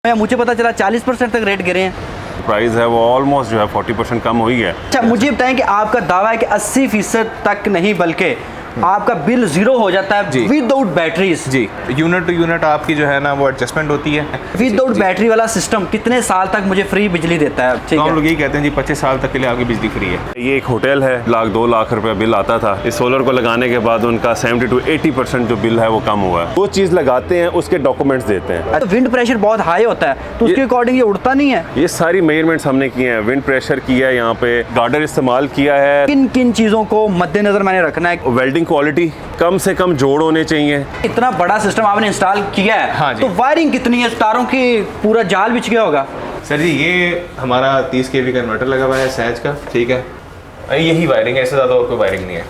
मुझे पता चला 40% तक रेट गिरे हैं। प्राइस है वो ऑलमोस्ट जो है 40% कम हो ही है। अच्छा, मुझे बताएं कि आपका दावा है कि 80% तक नहीं बल्कि आपका बिल जीरो हो जाता है विदाउट बैटरीज। जी, यूनिट टू यूनिट आपकी जो है ना वो एडजस्टमेंट होती है। विदाउट बैटरी वाला सिस्टम कितने साल तक मुझे फ्री बिजली देता है? ठीक तो है, हम लोग यही कहते हैं जी 25 साल तक के लिए आपकी बिजली फ्री है। ये एक होटल है, 2 लाख रुपए बिल आता था। इस सोलर को लगाने के बाद उनका 70 to 80% जो बिल है वो कम हुआ है। वो चीज़ लगाते हैं, उसके डॉक्यूमेंट्स देते हैं। तो विंड प्रेशर बहुत हाई होता है तो उसके अकॉर्डिंग ये उड़ता नहीं है। ये सारी मेजरमेंट्स हमने किए हैं, विंड प्रेशर किया है, यहाँ पे गार्डर इस्तेमाल किया है। किन किन चीज़ों को मद्देनजर मैंने रखना है? वेल्डिंग क्वालिटी कम से कम जोड़ होने चाहिए। इतना बड़ा सिस्टम आपने इंस्टॉल किया है, हाँ जी। तो वायरिंग कितनी है? तारों की पूरा जाल बिछ गया होगा। सर जी ये हमारा 30 kV कन्वर्टर लगा हुआ है सहज का, ठीक है, यही वायरिंग है, इससे ज़्यादा और कोई वायरिंग नहीं है।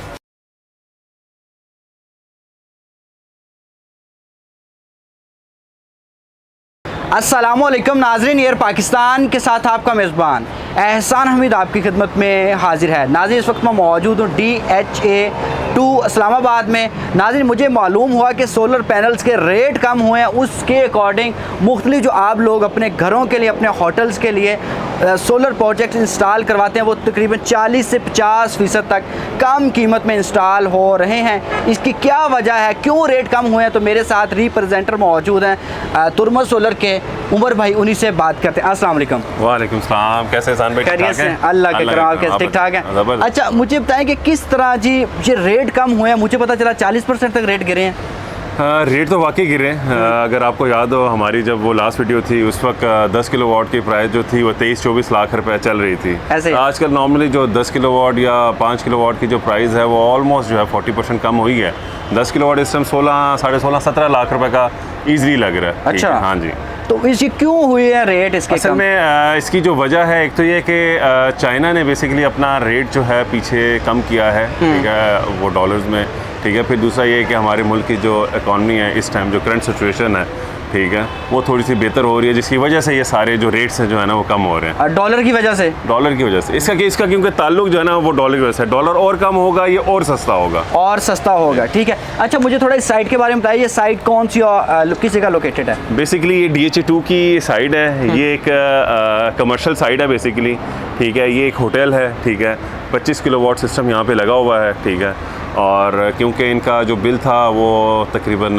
अस्सलामुअलैकुम नाजरीन, एयर पाकिस्तान के साथ आपका मेज़बान एहसान हमीद आपकी खिदमत में हाजिर है। नाज़रीन इस वक्त मैं मौजूद हूँ DHA2 इस्लामाबाद में। नाज़रीन मुझे मालूम हुआ कि सोलर पैनल्स के रेट कम हुए हैं, उसके अकॉर्डिंग मुख्तलिफ जो आप लोग अपने घरों के लिए, अपने होटल्स के लिए सोलर प्रोजेक्ट इंस्टॉल करवाते हैं वो तकरीबन 40 से 50% तक कम कीमत में इंस्टॉल हो रहे हैं। इसकी क्या वजह है, क्यों रेट कम हुए हैं? तो मेरे साथ रिप्रेजेंटर मौजूद हैं तुर्मस सोलर के, उमर भाई, उन्हीं से बात करते हैं। अस्सलाम वालेकुम। वालेकुम सलाम, कैसे एहसान भाई? खैरियत से? अल्लाह के करम, कैसे? ठीक ठाक है। अच्छा, मुझे बताएं कि किस तरह जी ये रेट कम हुए हैं? मुझे पता चला 40% तक रेट गिरे हैं। रेट तो वाकई गिरे हैं। अगर आपको याद हो हमारी जब वो लास्ट वीडियो थी उस वक्त 10 किलोवाट की प्राइस जो थी वो 23-24 लाख रुपए चल रही थी। ऐसे आजकल नॉर्मली जो 10 किलोवाट या 5 किलोवाट की जो प्राइस है वो ऑलमोस्ट जो है 40% कम हुई है। 10 किलोवाट इस टाइम 16, 16.5, 17 लाख रुपए का ईजिली लग रहा है। अच्छा, हाँ जी। तो इसकी क्यों हुई है रेट इसके? असल में इसकी जो वजह है, एक तो ये कि चाइना ने बेसिकली अपना रेट जो है पीछे कम किया है, ठीक है, वो डॉलर्स में, ठीक है। फिर दूसरा ये कि हमारे मुल्क की जो इकॉनमी है इस टाइम, जो करंट सिचुएशन है, ठीक है, वो थोड़ी सी बेहतर हो रही है, जिसकी वजह से ये सारे जो रेट्स हैं जो है ना वो कम हो रहे हैं। डॉलर की वजह से? डॉलर की वजह से इसका क्योंकि ताल्लुक जो है ना वो डॉलर की वजह से, डॉलर और कम होगा, ये और सस्ता होगा। और सस्ता होगा, ठीक है। अच्छा, मुझे थोड़ा इस साइट के बारे में बताइए, ये साइट कौन सी किस जगह लोकेटेड है? बेसिकली ये DHA2 की साइट है। ये एक कमर्शियल साइट है बेसिकली, ठीक है। ये एक होटल है, ठीक है। 25 किलोवाट सिस्टम यहाँ पे लगा हुआ है, ठीक है। और क्योंकि इनका जो बिल था वो तकरीबन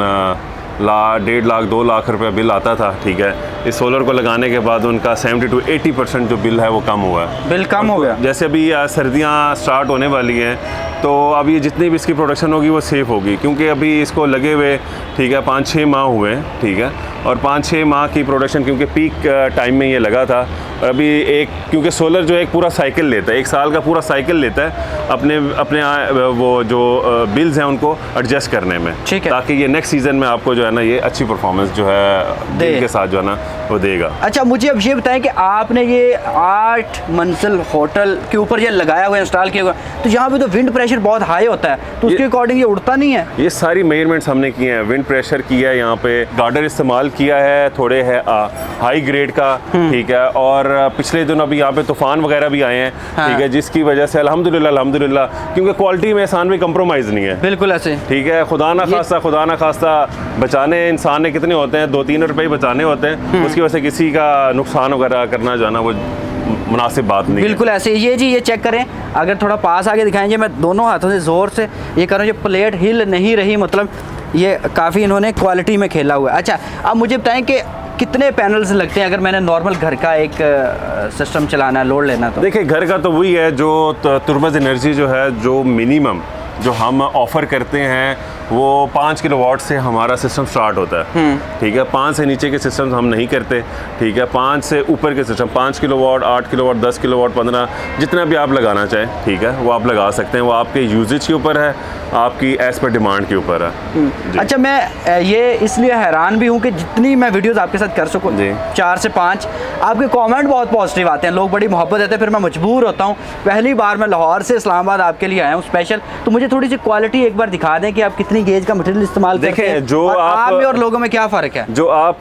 1.5 लाख 2 लाख रुपए बिल आता था, ठीक है। इस सोलर को लगाने के बाद उनका 70 to 80% जो बिल है वो कम हुआ है। बिल कम हो गया। जैसे अभी सर्दियाँ स्टार्ट होने वाली हैं तो अब ये जितनी भी इसकी प्रोडक्शन होगी वो सेफ़ होगी, क्योंकि अभी इसको लगे हुए, ठीक है, 5-6 माह हुए, ठीक है। और 5-6 माह की प्रोडक्शन, क्योंकि पीक टाइम में ये लगा था। और अभी क्योंकि सोलर जो है एक पूरा साइकिल लेता है, 1 साल का पूरा साइकिल लेता है अपने वो जो बिल्स हैं उनको एडजस्ट करने में, ठीक है, ताकि ये नेक्स्ट सीज़न में आपको जो है ना ये अच्छी परफॉर्मेंस जो है बिल के साथ जो है ना वो देगा। अच्छा, मुझे अब ये बताएं कि आपने ये 8 मंजिल होटल के ऊपर ये लगाया हुआ, इंस्टॉल किया हुआ, तो यहाँ पे तो विंड प्रेशर बहुत हाई होता है, तो उसके अकॉर्डिंग ये उड़ता नहीं है? ये सारी मेजरमेंट्स हमने किए हैं, विंड प्रेशर किया है, यहाँ पे गार्डर इस्तेमाल किया है, थोड़े है हाई ग्रेड का, ठीक है। और पिछले दिनों अभी यहाँ पे तूफान वगैरह भी आए हैं, ठीक है, जिसकी वजह से अल्हम्दुलिल्लाह, क्योंकि क्वालिटी में एहसान में कंप्रोमाइज़ नहीं है। बिल्कुल ऐसे, ठीक है। खुदा ना खास्ता बचाने इंसान ने कितने होते हैं, 2-3 रुपए ही बचाने होते हैं, उसकी वजह से किसी का नुकसान वगैरह करना जो है ना वो मुनासिब बात नहीं। बिल्कुल ऐसे। ये जी, ये चेक करें, अगर थोड़ा पास आके दिखाएंगे, मैं दोनों हाथों से ज़ोर से ये कर रहा हूँ, ये प्लेट हिल नहीं रही, मतलब ये काफ़ी इन्होंने क्वालिटी में खेला हुआ है। अच्छा, अब मुझे बताएं कि कितने पैनल्स लगते हैं अगर मैंने नॉर्मल घर का एक सिस्टम चलाना है, लोड लेना? तो देखिए, घर का तो वही है जो तुर्मस एनर्जी जो है, जो मिनिमम जो हम ऑफ़र करते हैं वो 5 किलोवाट से हमारा सिस्टम स्टार्ट होता है, ठीक है। 5 से नीचे के सिस्टम हम नहीं करते, ठीक है। 5 से ऊपर के सिस्टम 5 किलोवाट, 8 किलोवाट, 10 किलोवाट, 15, जितना भी आप लगाना चाहें, ठीक है, वो आप लगा सकते हैं। वो आपके यूजेज के ऊपर है, आपकी एज पर डिमांड के ऊपर है। अच्छा, मैं ये इसलिए हैरान भी हूँ कि जितनी मैं वीडियोस आपके साथ कर सकूँ, 4 से 5 आपके कमेंट बहुत पॉजिटिव आते हैं, लोग बड़ी मोहब्बत देते हैं, फिर मैं मजबूर होता हूँ। पहली बार मैं लाहौर से इस्लामाबाद आपके लिए आया हूँ स्पेशल, तो मुझे थोड़ी सी क्वालिटी एक बार दिखा दें कि आप कितनी गेज का मटेरियल इस्तेमाल करते देखें, हैं जो और आप में और लोगों में क्या फ़र्क है? जो आप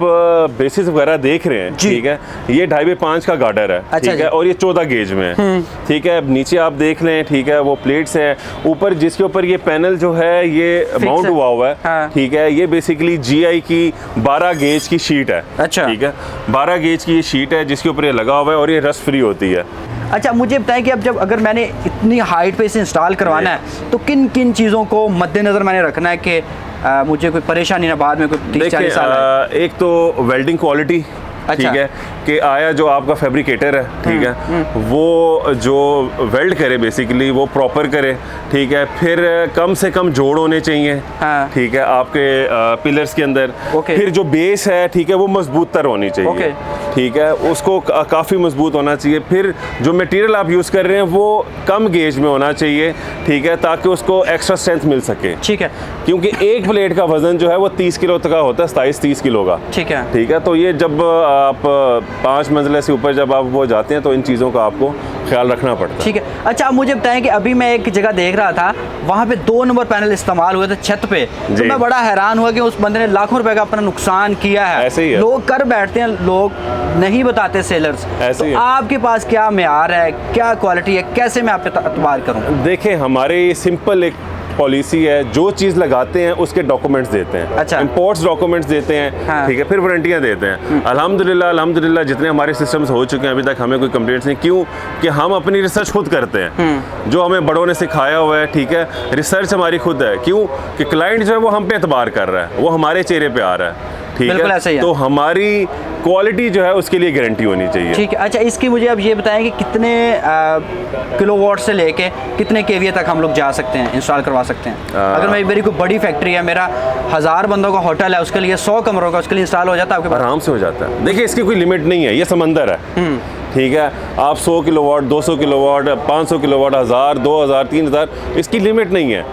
बेसिस वगैरह देख रहे हैं, जी। ठीक है, ये 2.5 का गार्डर है, अच्छा ठीक जी। है, और ये 14 गेज में है, ठीक है। नीचे आप देख लें, ठीक है, वो प्लेट्स हैं ऊपर, जिसके ऊपर ये पैनल जो है ये माउंट है। हुआ है, हाँ। ठीक है। ये बेसिकली GI की 12 गेज की शीट है, अच्छा। ठीक है, 12 गेज की ये शीट है जिसके ऊपर ये लगा हुआ है और ये रस्ट फ्री होती है। अच्छा, मुझे बताएं कि अब जब अगर मैंने इतनी हाइट पे इसे इंस्टॉल करवाना है तो किन किन चीज़ों को मद्देनज़र मैंने रखना है कि मुझे कोई परेशानी ना बाद में कोई 30-40 साल आए? एक तो वेल्डिंग क्वालिटी, अच्छा। ठीक है, कि आया जो आपका फैब्रिकेटर है, ठीक है, वो जो वेल्ड करे बेसिकली वो प्रॉपर करे, ठीक है। फिर कम से कम जोड़ होने चाहिए, हाँ। ठीक है, आपके पिलर्स के अंदर। ओके। फिर जो बेस है, ठीक है, वो मजबूत तर होनी चाहिए, ओके। ठीक है, उसको काफ़ी मजबूत होना चाहिए। फिर जो मटेरियल आप यूज़ कर रहे हैं वो कम गेज में होना चाहिए, ठीक है, ताकि उसको एक्स्ट्रा स्ट्रेंथ मिल सके, ठीक है, क्योंकि एक प्लेट का वजन जो है वो 30 किलो तक का होता है, 27-30 किलो का, ठीक है। ठीक है। तो ये जब आप 5 मंजिले से ऊपर जब आप वो जाते हैं तो इन चीज़ों का आपको ख्याल रखना पड़ता है। ठीक है। अच्छा, आप मुझे बताएं कि अभी मैं एक जगह देख रहा था, वहाँ पे 2 नंबर पैनल इस्तेमाल हुए थे छत पे, तो जी। मैं बड़ा हैरान हुआ कि उस बंदे ने लाखों रुपए का अपना नुकसान किया है। ऐसे ही है। लोग कर बैठते हैं, लोग नहीं बताते सेलर्स। ऐसे ही तो है। आपके पास क्या मेयार है, क्या क्वालिटी है, कैसे मैं आप पे एतबार करूँ? देखें, हमारी सिंपल एक पॉलिसी है, जो चीज़ लगाते हैं उसके डॉक्यूमेंट्स देते हैं, अच्छा। इंपोर्ट्स डॉक्यूमेंट्स देते हैं, हाँ। ठीक है, फिर वारंटियाँ देते हैं। अल्हम्दुलिल्लाह जितने हमारे सिस्टम्स हो चुके हैं अभी तक हमें कोई कंप्लेंट्स नहीं। क्यों? कि हम अपनी रिसर्च खुद करते हैं, जो हमें बड़ों ने सिखाया हुआ है, ठीक है, रिसर्च हमारी खुद है। क्यों? कि क्लाइंट जो है वो हम पे एतबार कर रहा है, वो हमारे चेहरे पे आ रहा है, ठीक बिल्कुल ऐसे ही है। है। तो हमारी क्वालिटी जो है उसके लिए गारंटी होनी चाहिए। ठीक है। अच्छा, इसकी मुझे अब ये बताएं कि कितने किलोवाट से लेके कितने केवीए तक हम लोग जा सकते हैं, इंस्टॉल करवा सकते हैं? अगर मेरी कोई बड़ी फैक्ट्री है, मेरा 1000 बंदों का होटल है, उसके लिए 100 कमरों का उसके लिए इंस्टॉल हो जाता है आपके पास? आराम से हो जाता है। देखिए, इसकी कोई लिमिट नहीं है, ये समंदर है, ठीक है। आप 100 किलोवाट, 200 किलोवाट, 500 किलोवाट, 1000, 2000, 3000, इसकी लिमिट नहीं है।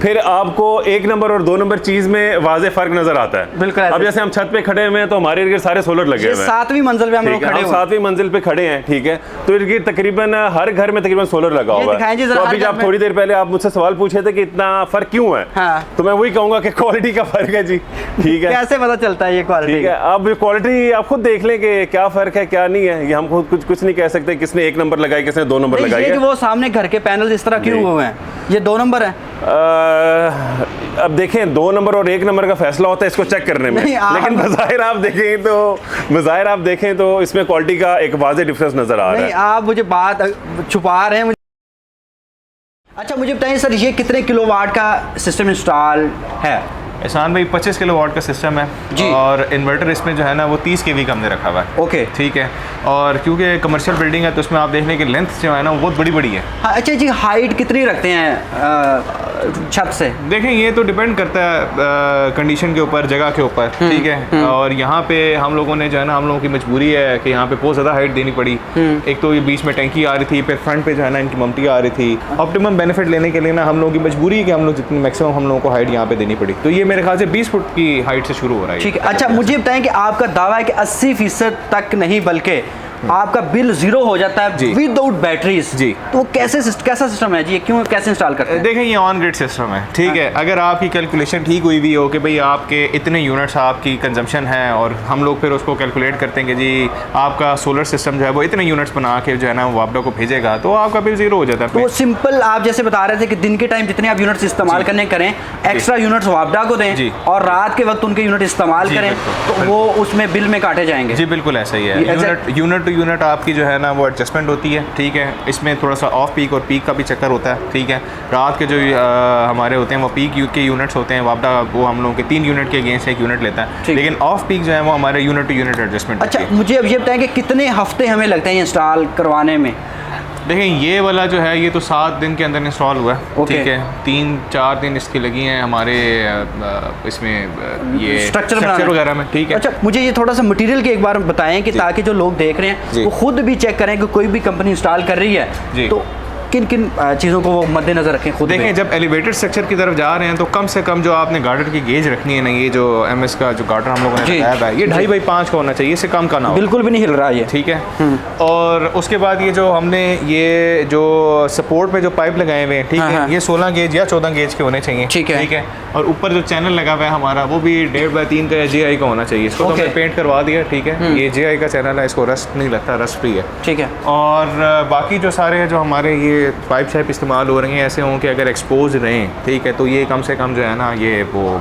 फिर आपको 1 नंबर और 2 नंबर चीज में वाज़े फर्क नजर आता है। बिल्कुल। अब जैसे हम छत पे खड़े हुए हैं तो हमारे इर्द सारे सोलर लगे हुए हैं, 7वीं मंजिल पे हम लोग ठीक है, खड़े हम हुए हैं। 7वीं मंजिल पे खड़े हैं, ठीक है। तो इर्द तकरीबन हर घर में तकरीबन सोलर लगा ये हुआ दिखाएं जी है। जरा तो हर अभी घर आप में। थोड़ी देर पहले आप मुझसे सवाल पूछे थे कि इतना फर्क क्यों है, हाँ। तो मैं वही कहूंगा कि क्वालिटी का फर्क है जी, ठीक है। कैसे पता चलता है ये क्वालिटी? ठीक है, अब क्वालिटी आप खुद देख लें कि क्या फ़र्क है क्या नहीं है। ये हम खुद कुछ नहीं कह सकते किसने 1 नंबर लगाई किसने 2 नंबर लगाई ये है। जो वो सामने घर के पैनल इस तरह क्यों जी। हुए हैं? ये 2 नंबर है। अब देखें, 2 नंबर और 1 नंबर का फैसला होता है इसको चेक करने में, नहीं, लेकिन बज़ाहिर आप देखें तो इसमें क्वालिटी का एक वाज़े डिफरेंस नज़र आ रहा नहीं, है। आप मुझे बात छुपा रहे हैं मुझे। अच्छा, मुझे बताइए सर, ये कितने किलोवाट का सिस्टम इंस्टॉल है? एहसान भाई 25 किलोवाट का सिस्टम है जी। और इन्वर्टर इसमें जो है ना वो 30 केवी का हमने रखा हुआ है। ओके। ठीक है, और क्योंकि कमर्शियल बिल्डिंग है तो उसमें आप देख लें कि लेंथ जो है ना वो बहुत बड़ी बड़ी है। हाँ, अच्छा जी, हाइट कितनी रखते हैं छत से? देखें, ये तो डिपेंड करता है कंडीशन के ऊपर, जगह के ऊपर, ठीक है। और यहाँ पे हम लोगों ने जो है ना, हम लोगों की मजबूरी है कि यहाँ पे बहुत ज़्यादा हाइट देनी पड़ी। एक तो ये बीच में टैंकी आ रही थी, फिर फ्रंट पे जो है ना इनकी ममटी आ रही थी। ऑप्टिमम बेनिफिट लेने के लिए ना हम लोगों की मजबूरी है कि हम लोग जितनी मैक्सिमम हम लोगों को हाइट यहाँ पे देनी पड़ी। तो ये मेरे ख्याल से 20 फुट की हाइट से शुरू हो रहा है। ठीक है। अच्छा, मुझे बताएं कि आपका दावा है कि 80% तक नहीं बल्कि आपका बिल 0 हो जाता है जी। Without batteries. जी। तो वो कैसा सिस्टम है जी? ये क्यों, कैसे इंस्टॉल करते हैं? देखें, ये ऑन ग्रिड सिस्टम है, ठीक है। अगर आपकी कैलकुलेशन ठीक हुई भी हो कि भाई आपके इतने यूनिट्स आपकी कंजम्पशन है, और हम लोग फिर उसको कैलकुलेट करते हैं कि जी आपका सोलर सिस्टम जो है वो इतने यूनिट्स बना के जो है ना वो वापडा को भेजेगा, तो आपका बिल 0 हो जाता है। तो सिंपल, आप जैसे बता रहे थे कि दिन के टाइम जितने आप यूनिट्स इस्तेमाल जी। करने करें, एक्स्ट्रा यूनिट्स वापडा को दें जी। और रात के वक्त उनके यूनिट इस्तेमाल जी, करें, बिल्कुल, तो वो उसमें बिल में काटे जाएंगे। जी बिल्कुल ऐसा ही है। ये यूनिट टू यूनिट आपकी जो है ना वो एडजस्टमेंट होती है, ठीक है। इसमें थोड़ा सा ऑफ पीक और पीक का भी चक्कर होता है, ठीक है। रात के जो हमारे होते हैं वो पीक के यूनिट्स होते हैं, वापडा वो हम लोगों के 3 यूनिट के अगेंस्ट 1 यूनिट लेता है, लेकिन ऑफ पीक जो है वो हमारे यूनिट टू यूनिट एडजस्टमेंट। अच्छा, मुझे अब ये बताएं कि कितने हफ्ते हमें लगते हैं इंस्टॉल करवाने में? देखें, ये वाला जो है ये तो 7 दिन के अंदर इंस्टॉल हुआ है, ओके। ठीक है। 3-4 दिन इसकी लगी हैं हमारे इसमें ये स्ट्रक्चर वगैरह में, ठीक है। अच्छा, मुझे ये थोड़ा सा मटेरियल के एक बार बताएं कि ताकि जो लोग देख रहे हैं जी। वो खुद भी चेक करें कि कोई भी कंपनी इंस्टॉल कर रही है जी। तो किन किन चीज़ों को वो मद्देनजर रखें खुद में? देखें, जब एलिवेटेड स्ट्रक्चर की तरफ जा रहे हैं तो कम से कम जो आपने गार्डर की गेज रखनी है ना, ये जो MS का जो गार्डर हम लोगों ने जी। लगाया है ये 2.5 बाई 5 का होना चाहिए, इससे कम का ना हो। बिल्कुल भी नहीं हिल रहा ये। ठीक है। और उसके बाद ये जो हमने ये जो सपोर्ट पे जो पाइप लगाए हुए हैं, ठीक हाँ, है, हाँ। ये 16 गेज या 14 गेज के होने चाहिए। ठीक है। और ऊपर जो चैनल लगा हुआ है हमारा वो भी 1.5 बाई 3 का या JI का होना चाहिए। इसको तो ओके। हमने पेंट करवा दिया। ठीक है। ये JI का चैनल है, इसको रस्ट नहीं लगता, रस्ट फ्री है। ठीक है। और बाकी जो सारे जो हमारे ये पाइप शाइप इस्तेमाल हो रही हैं ऐसे हों कि अगर एक्सपोज रहें, ठीक है, तो ये कम से कम जो है ना ये वो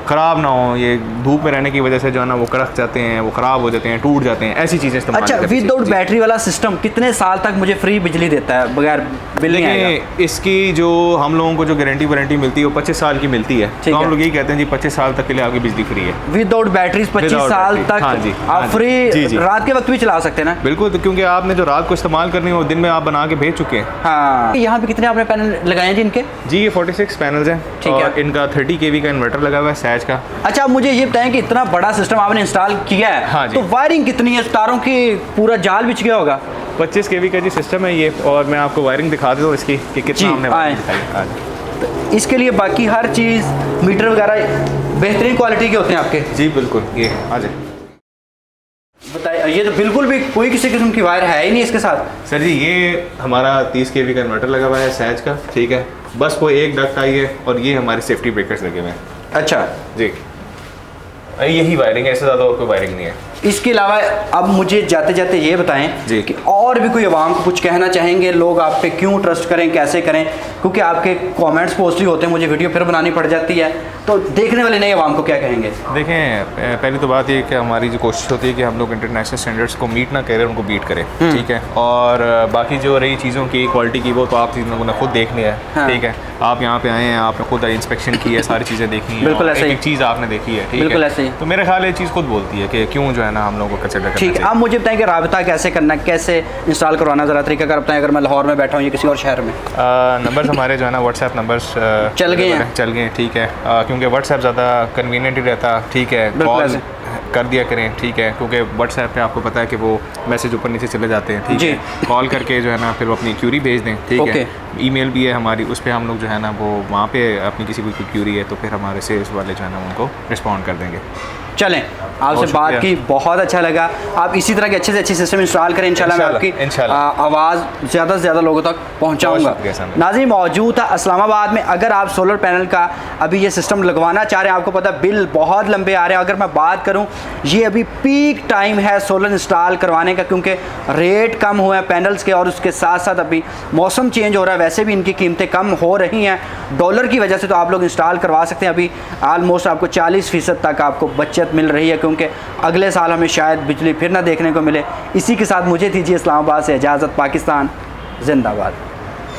ख़राब ना हो, ये धूप में रहने की वजह से जो है ना वो कड़क जाते हैं, वो ख़राब हो जाते हैं, टूट जाते हैं, ऐसी चीज़ें इस्तेमाल अच्छा, करनी चाहिए। विदाउट जी। बैटरी वाला सिस्टम कितने साल तक मुझे फ्री बिजली देता है बगैर बिल नहीं आएगा? देखिए, इसकी जो हम लोगों को जो गारंटी वारंटी मिलती है वो 25 साल की मिलती है। ठीक तो है। हम लोग यही कहते हैं जी 25 साल तक के लिए आपकी बिजली फ्री है। विदाउट बैटरी 25 Without साल battery, तक हाँ जी, आप हाँ जी। फ्री जी, जी। रात के वक्त भी चला सकते हैं ना? बिल्कुल, तो क्योंकि आपने जो रात को इस्तेमाल करनी है वो दिन में आप बना के भेज चुके हैं। हाँ। यहाँ पे कितने आपने पैनल लगाए हैं जी इनके? जी, ये 46 पैनल्स हैं। ठीक है। और इनका 30 kV का इन्वर्टर लगा हुआ है सैज का। अच्छा, मुझे ये बताएं कि इतना बड़ा सिस्टम आपने इंस्टॉल किया है, हाँ जी। तो वायरिंग कितनी है? तारों की पूरा जाल बिछ गया होगा। 25 kV का जी सिस्टम है ये। और मैं आपको वायरिंग दिखा देता हूँ इसकी कि जी, कितना हमने आए। वायरिंग दिखाई। हाँ जी। इसके लिए बाकी हर चीज़ मीटर वगैरह बेहतरीन क्वालिटी के होते हैं आपके। जी बिल्कुल, ये आ जाए। बताइए, ये तो बिल्कुल भी कोई किसी किस्म की वायर है ही नहीं इसके साथ। सर जी, ये हमारा 30 kV का इन्वर्टर लगा हुआ है सैज का। ठीक है। बस वो एक डक्ट आई है और ये हमारे सेफ्टी ब्रेकर्स लगे हुए हैं। अच्छा, जी, यही वायरिंग है, इससे ज़्यादा और कोई वायरिंग नहीं है। इसके अलावा अब मुझे जाते जाते ये बताएं जी। कि और भी कोई आवाम को कुछ कहना चाहेंगे, लोग आप पे क्यों ट्रस्ट करें, कैसे करें? क्योंकि आपके कमेंट्स पोस्टली होते हैं, मुझे वीडियो फिर बनानी पड़ जाती है, तो देखने वाले नए आवाम को क्या कहेंगे? देखें, पहली तो बात ये कि हमारी जो कोशिश होती है कि हम लोग इंटरनेशनल स्टैंडर्ड्स को मीट ना करें, उनको बीट करें। ठीक है। और बाकी जो रही चीज़ों की क्वालिटी की वो तो आप तीन लोगों ने खुद देखनी है। हाँ। ठीक है। आप यहाँ पे आए हैं, आपने खुद इंस्पेक्शन की है, सारी चीज़ें देखी हैं, बिल्कुल और ऐसे ही। एक चीज़ आपने देखी है। ठीक बिल्कुल है। ऐसे ही। तो मेरे ख्याल ये चीज़ खुद बोलती है कि क्यों जो है ना हम लोगों को कंसिडर करना ठीक है, चाहिए। आप मुझे बताएं कि राबता कैसे करना, कैसे इंस्टॉल करवाना, ज़रा तरीका कर बताएं। अगर मैं लाहौर में बैठा हूँ या किसी और शहर में। नंबर्स हमारे जो है ना व्हाट्सएप नंबर्स चल गए हैं। चल गए हैं। ठीक है। क्योंकि व्हाट्सएप ज़्यादा कन्वीनियंट ही रहता। ठीक है। बिल्कुल कॉल ऐसे। कर दिया करें। ठीक है। क्योंकि व्हाट्सएप पे आपको पता है कि वो मैसेज ऊपर नीचे चले जाते हैं। ठीक जी। है। कॉल करके जो है ना फिर वो अपनी क्यूरी भेज दें। ठीक है। ईमेल भी है हमारी, उस पर हम लोग जो है ना वो वहाँ पे अपनी किसी कोई क्यूरी है तो फिर हमारे सेल्स वाले जो है ना उनको रिस्पॉन्ड कर देंगे। चलें, आपसे बहुत बात शुक्रिया। की बहुत अच्छा लगा। आप इसी तरह के अच्छे से अच्छे सिस्टम इंस्टॉल करें, इंशाल्लाह मैं आपकी इंशाल्लाह। आवाज़ ज़्यादा से ज़्यादा लोगों तक पहुंचाऊंगा। शुक्रिया सर। नाज़रीन, मौजूद था इस्लामाबाद में। अगर आप सोलर पैनल का अभी ये सिस्टम लगवाना चाह रहे हैं, आपको पता है बिल बहुत लंबे आ रहे हैं। अगर मैं बात करूँ, ये अभी पीक टाइम है सोलर इंस्टॉल करवाने का, क्योंकि रेट कम हुए हैं पैनल्स के, और उसके साथ साथ अभी मौसम चेंज हो रहा है, वैसे भी इनकी कीमतें कम हो रही हैं डॉलर की वजह से। तो आप लोग इंस्टॉल करवा सकते हैं। अभी ऑलमोस्ट आपको 40% तक आपको बचत मिल रही है, क्योंकि अगले साल हमें शायद बिजली फिर ना देखने को मिले। इसी के साथ मुझे दीजिए इस्लामाबाद से इजाज़त। पाकिस्तान जिंदाबाद।